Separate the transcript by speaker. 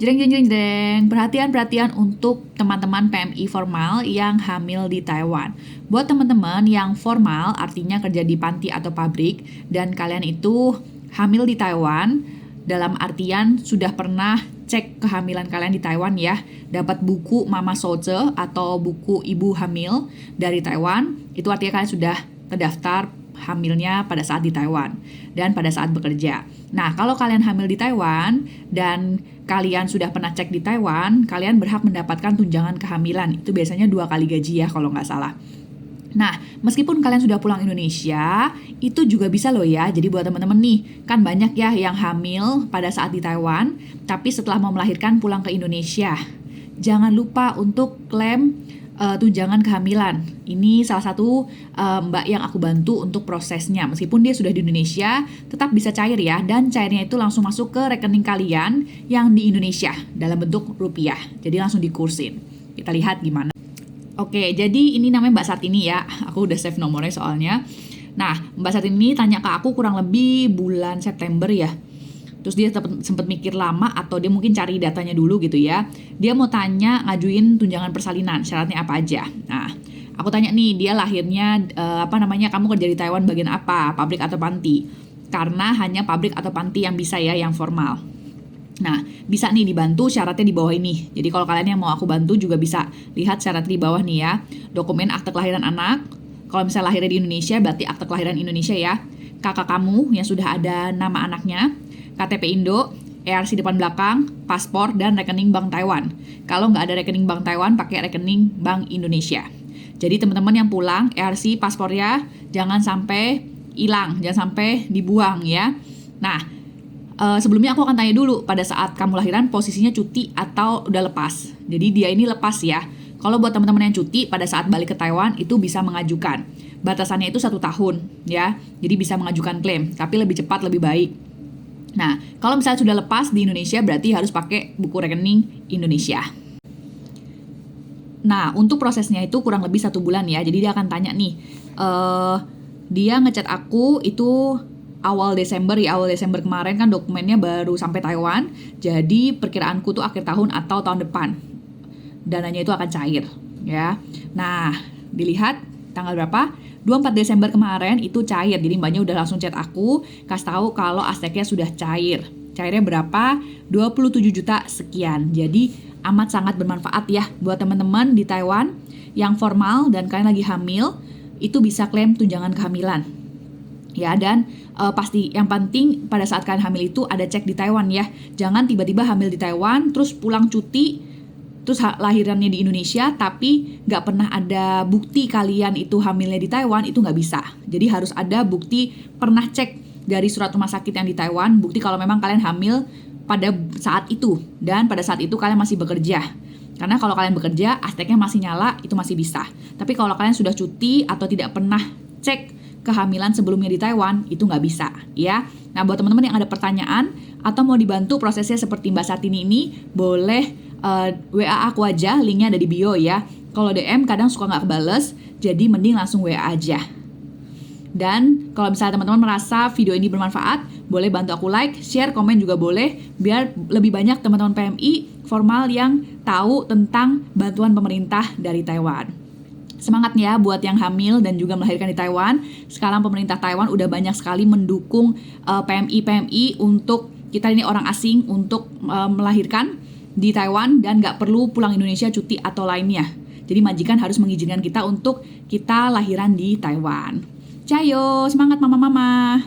Speaker 1: Jreng jreng jreng jreng. Perhatian untuk teman-teman PMI formal yang hamil di Taiwan. Buat teman-teman yang formal, artinya kerja di panti atau pabrik, dan kalian itu hamil di Taiwan, dalam artian sudah pernah cek kehamilan kalian di Taiwan ya, dapat buku Mama Soce atau buku Ibu Hamil dari Taiwan, itu artinya kalian sudah terdaftar hamilnya pada saat di Taiwan dan pada saat bekerja. Nah, kalau kalian hamil di Taiwan dan kalian sudah pernah cek di Taiwan, kalian berhak mendapatkan tunjangan kehamilan. Itu biasanya 2 kali gaji ya kalau nggak salah. Nah, meskipun kalian sudah pulang Indonesia, itu juga bisa loh ya. Jadi buat teman-teman nih, kan banyak ya yang hamil pada saat di Taiwan, tapi setelah mau melahirkan pulang ke Indonesia. Jangan lupa untuk klaim tunjangan kehamilan. Ini salah satu mbak yang aku bantu untuk prosesnya. Meskipun dia sudah di Indonesia, tetap bisa cair ya. Dan cairnya itu langsung masuk ke rekening kalian yang di Indonesia dalam bentuk rupiah. Jadi langsung dikursin. Kita lihat gimana. Oke, jadi ini namanya Mbak Sartini ya. Aku udah save nomornya soalnya. Nah, Mbak Sartini tanya ke aku kurang lebih bulan September ya. Terus dia sempat mikir lama atau dia mungkin cari datanya dulu gitu ya. Dia mau tanya ngajuin tunjangan persalinan, syaratnya apa aja. Nah, aku tanya nih, dia lahirnya kamu kerja di Taiwan bagian apa? Pabrik atau panti? Karena hanya pabrik atau panti yang bisa ya, yang formal. Nah, bisa nih dibantu syaratnya di bawah ini. Jadi kalau kalian yang mau aku bantu juga bisa lihat syarat di bawah nih ya. Dokumen akte kelahiran anak. Kalau misalnya lahirnya di Indonesia berarti akte kelahiran Indonesia ya. Kakak kamu yang sudah ada nama anaknya, KTP Indo, ERC depan belakang, paspor, dan rekening Bank Taiwan. Kalau nggak ada rekening Bank Taiwan, pakai rekening Bank Indonesia. Jadi teman-teman yang pulang, ERC paspornya jangan sampai hilang, jangan sampai dibuang ya. Nah, sebelumnya aku akan tanya dulu, pada saat kamu lahiran posisinya cuti atau udah lepas. Jadi dia ini lepas ya. Kalau buat teman-teman yang cuti, pada saat balik ke Taiwan itu bisa mengajukan. Batasannya itu 1 tahun ya, jadi bisa mengajukan klaim, tapi lebih cepat lebih baik. Nah, kalau misalnya sudah lepas di Indonesia berarti harus pakai buku rekening Indonesia. Nah, untuk prosesnya itu kurang lebih 1 bulan ya. Jadi dia akan tanya nih, dia ngechat aku itu awal Desember kemarin kan dokumennya baru sampai Taiwan. Jadi perkiraanku tuh akhir tahun atau tahun depan dananya itu akan cair ya. Nah, dilihat tanggal berapa? 24 Desember kemarin itu cair. Jadi mbaknya udah langsung chat aku, kasih tahu kalau Azteknya sudah cair. Cairnya berapa? 27 juta sekian. Jadi amat sangat bermanfaat ya buat teman-teman di Taiwan yang formal dan kalian lagi hamil, itu bisa klaim tunjangan kehamilan. Ya, dan pasti yang penting pada saat kalian hamil itu ada cek di Taiwan ya. Jangan tiba-tiba hamil di Taiwan terus pulang cuti terus lahirannya di Indonesia tapi nggak pernah ada bukti kalian itu hamilnya di Taiwan, itu nggak bisa. Jadi harus ada bukti pernah cek dari surat rumah sakit yang di Taiwan, bukti kalau memang kalian hamil pada saat itu dan pada saat itu kalian masih bekerja. Karena kalau kalian bekerja, Azteknya masih nyala, itu masih bisa. Tapi kalau kalian sudah cuti atau tidak pernah cek kehamilan sebelumnya di Taiwan, itu nggak bisa ya. Nah, buat teman-teman yang ada pertanyaan atau mau dibantu prosesnya seperti Mbak Sartini ini, boleh WA aku aja, linknya ada di bio ya. Kalau DM kadang suka nggak kebales, jadi mending langsung WA aja. Dan kalau misalnya teman-teman merasa video ini bermanfaat, boleh bantu aku like, share, komen juga boleh, biar lebih banyak teman-teman PMI formal yang tahu tentang bantuan pemerintah dari Taiwan. Semangat ya buat yang hamil dan juga melahirkan di Taiwan. Sekarang pemerintah Taiwan udah banyak sekali mendukung PMI untuk kita ini orang asing untuk melahirkan di Taiwan dan nggak perlu pulang Indonesia cuti atau lainnya. Jadi majikan harus mengizinkan kita untuk kita lahiran di Taiwan. Cayo, semangat mama-mama!